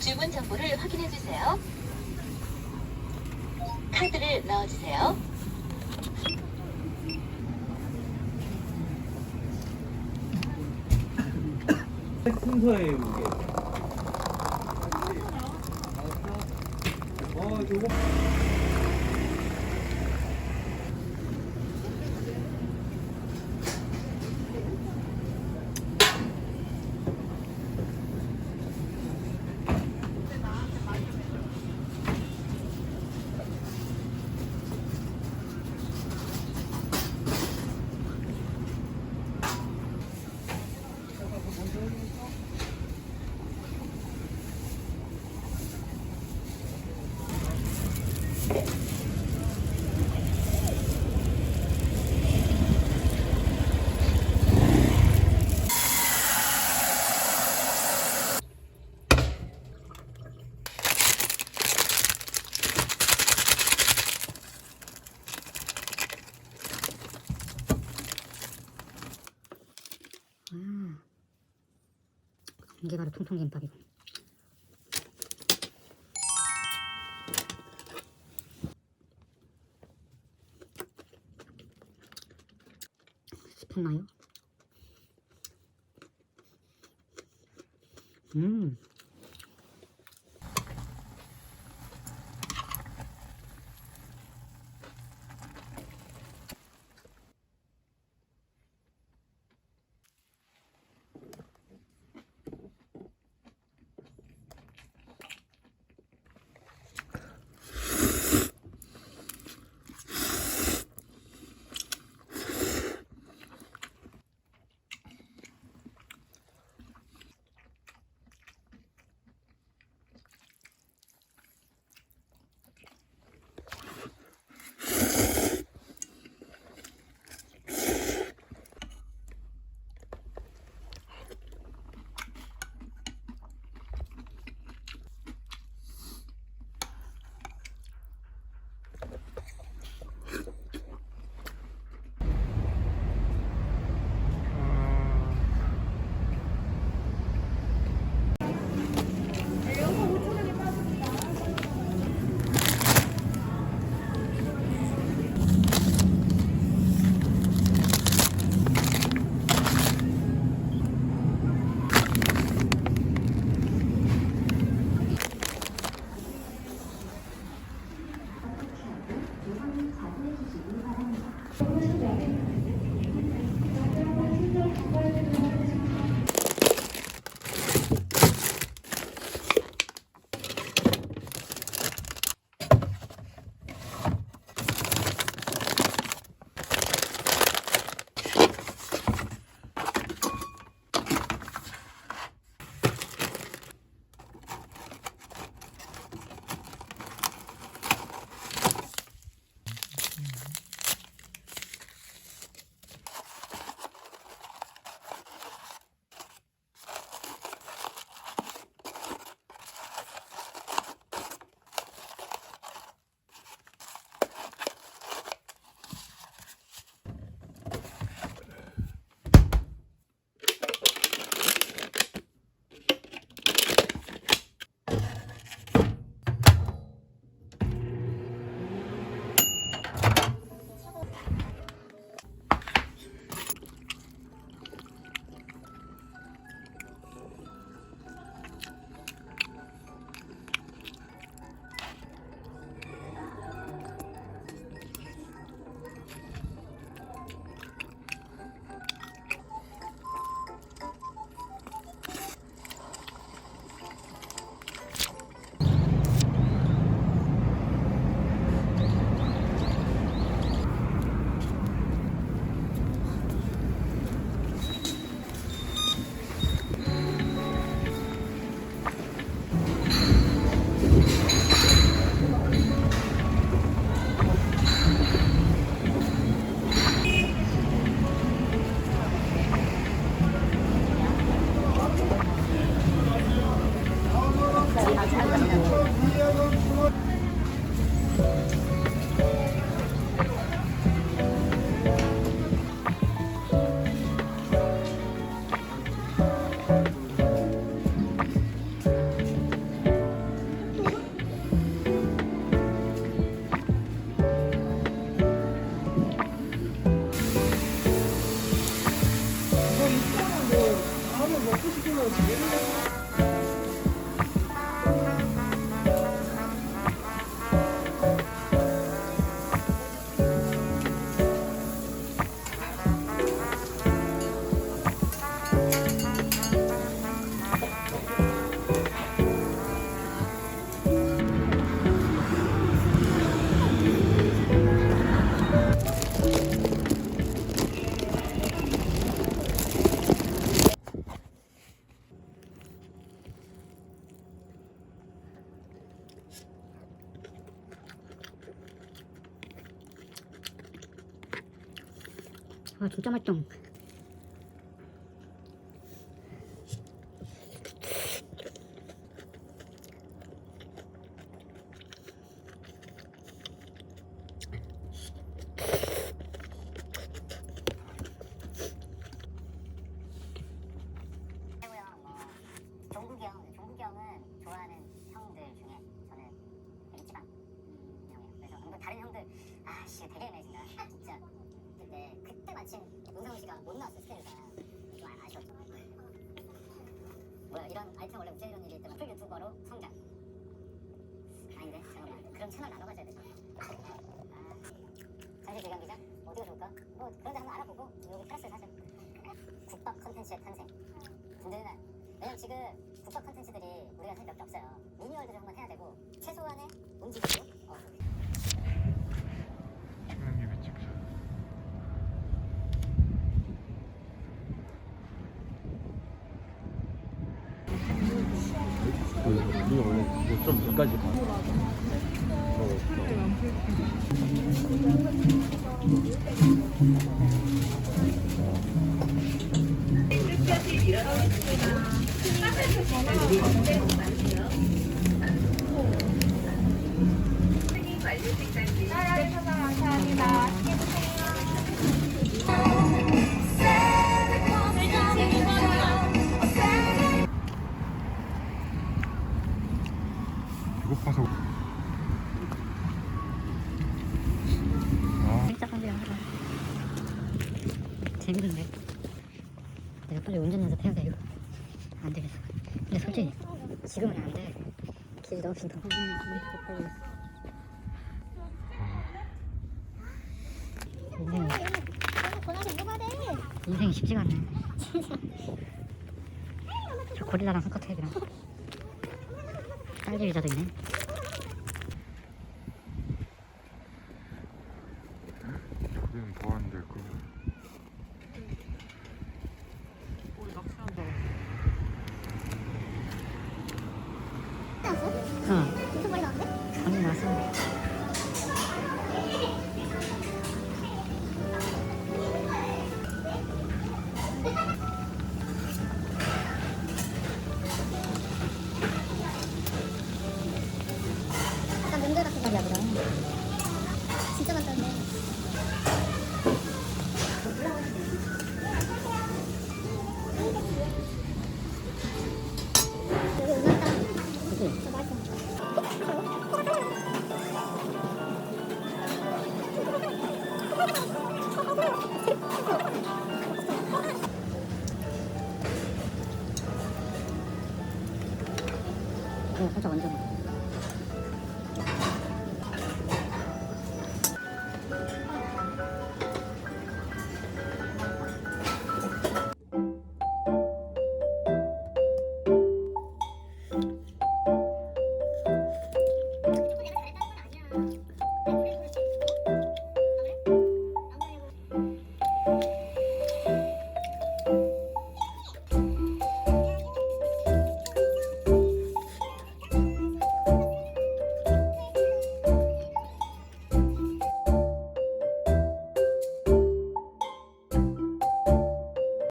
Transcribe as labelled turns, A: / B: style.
A: 주문 정보를 확인해 주세요. 카드를 넣어주세요.
B: 순서예요, 이게. 요거.
C: 이게 바로 통통김밥이고. 싶었나요? 아 진짜 맛있다.
D: 종국이 형은 좋아하는 형들 중에 저는 이지방 형이에요. 그래서 뭐 다른 형들 아씨 되게 애매해진다 진짜. 근데 그때 마침 문상우 씨가 못 나왔어 스케줄가. 좀 아쉬웠죠. 뭐야 이런 아이템 원래 우째 이런 일이 있다면 풀 유튜버로 성장. 아닌데 잠깐만 그럼 채널 나눠 가져야 돼. 전시 재경 기자 어디가 좋을까? 뭐 그런데 한번 알아보고 여기 플러스 사자. 국밥 컨텐츠의 탄생. 든든한. 왜냐면 지금 국밥 컨텐츠들이 우리가 사실 몇 개 없어요. 미니월드를 한번 해야 되고 최소한의 움직임으로
E: 형님이 찍자.
B: 우리 원래 이거 좀 여기까지 가.
E: 배고파서.
C: 진짜 깜짝이야. 재밌는데. 내가 빨리 운전 연습해야 돼 이거. 안 되겠어. 근데 솔직히 지금은 안 돼. 길이 너무 빈터. 인생이 쉽지가 않네. 저 고릴라랑 한컷해이랑 딸기 의자도 있네.
E: 우리는 뭐 하는데 그거.
C: 엄청 많이 나왔네? 많이 나왔어.
D: 약간 명절 같은 말이야 그럼. 진짜 많다는데. 여기 음악당.
C: 그치?
D: 저 맛있어.
C: 살짝 얹어.